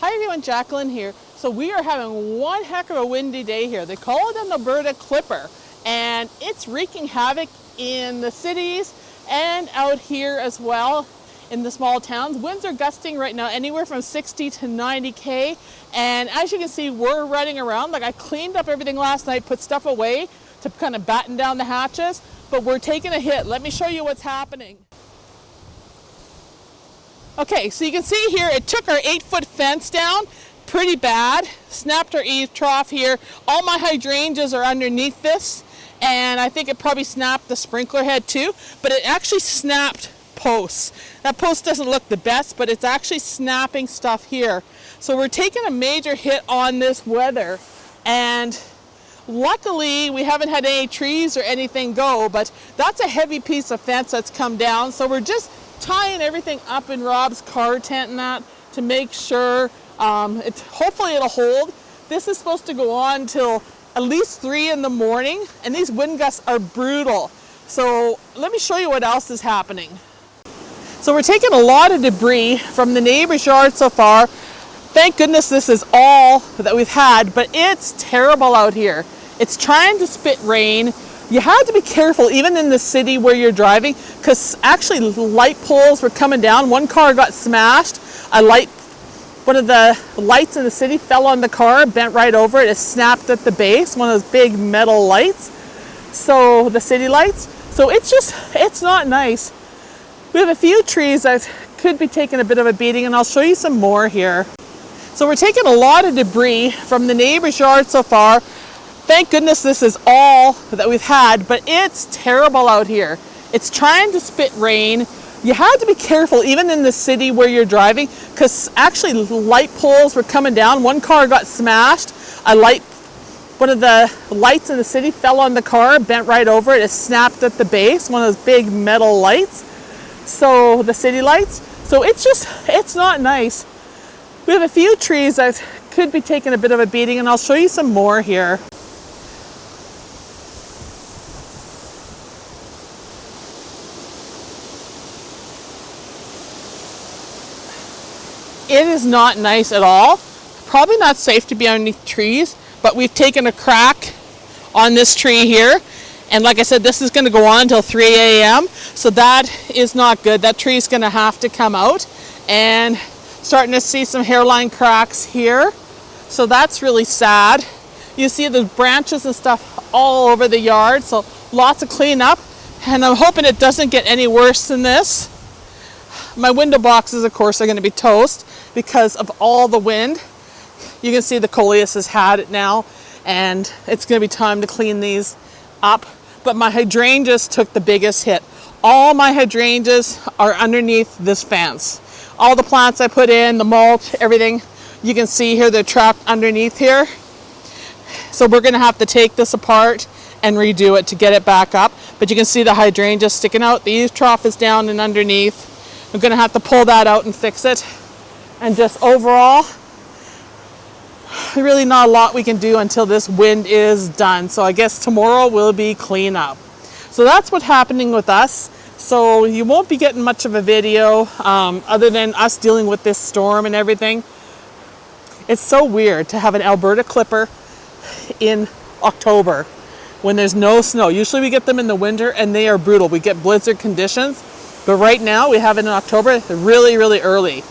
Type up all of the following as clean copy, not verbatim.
Hi everyone, Jacqueline here. So we are having one heck of a windy day here. They call it an Alberta Clipper, and it's wreaking havoc in the cities and out here as well in the small towns. Winds are gusting right now anywhere from 60 to 90 and as you can see, we're running around. Like, I cleaned up everything last night, put stuff away to kind of batten down the hatches, but we're taking a hit. Let me show you what's happening. Okay, so you can see here, it took our 8-foot fence down pretty bad, snapped our eave trough here. All my hydrangeas are underneath this, and I think it probably snapped the sprinkler head too, but it actually snapped posts. That post doesn't look the best, but it's actually snapping stuff here. So we're taking a major hit on this weather, and luckily we haven't had any trees or anything go, but that's a heavy piece of fence that's come down. So we're just tying everything up in Rob's car tent and that to make sure hopefully it'll hold. This is supposed to go on till at least 3 in the morning, and these wind gusts are brutal. So let me show you what else is happening. So we're taking a lot of debris from the neighbor's yard so far. Thank goodness this is all that we've had, but it's terrible out here. It's trying to spit rain. You have to be careful even in the city where you're driving, because actually light poles were coming down. One car got smashed. One of the lights in the city fell on the car, bent right over it. It snapped at the base, one of those big metal lights. So the city lights. So it's not nice. We have a few trees that could be taking a bit of a beating, and I'll show you some more here. So we're taking a lot of debris from the neighbor's yard so far. Thank goodness this is all that we've had, but it's terrible out here. It's trying to spit rain. You have to be careful even in the city where you're driving, because actually light poles were coming down. One car got smashed. One of the lights in the city fell on the car, bent right over it. It snapped at the base, one of those big metal lights. So the city lights. So it's not nice. We have a few trees that could be taking a bit of a beating, and I'll show you some more here. It is not nice at all. Probably not safe to be underneath trees, but we've taken a crack on this tree here. And like I said, this is going to go on until 3 a.m. So that is not good. That tree is going to have to come out, and starting to see some hairline cracks here. So that's really sad. You see the branches and stuff all over the yard. So lots of cleanup, and I'm hoping it doesn't get any worse than this. My window boxes, of course, are going to be toast because of all the wind. You can see the coleus has had it now, and it's going to be time to clean these up. But my hydrangeas took the biggest hit. All my hydrangeas are underneath this fence. All the plants I put in, the mulch, everything, you can see here, they're trapped underneath here. So we're going to have to take this apart and redo it to get it back up. But you can see the hydrangeas sticking out. The eave trough is down and underneath. I'm going to have to pull that out and fix it. And just overall, really not a lot we can do until this wind is done. So I guess tomorrow will be cleanup. So that's what's happening with us. So you won't be getting much of a video other than us dealing with this storm and everything. It's so weird to have an Alberta Clipper in October when there's no snow. Usually we get them in the winter and they are brutal. We get blizzard conditions. But right now we have it in October, really, really early.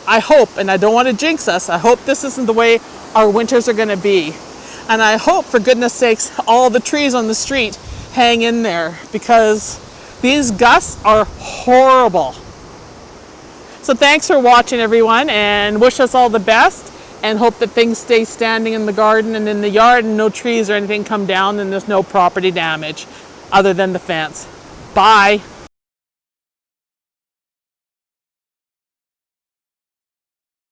I hope, and I don't want to jinx us, I hope this isn't the way our winters are going to be. And I hope, for goodness sakes, all the trees on the street hang in there, because these gusts are horrible. So thanks for watching, everyone, and wish us all the best, and hope that things stay standing in the garden and in the yard, and no trees or anything come down, and there's no property damage other than the fence. Bye.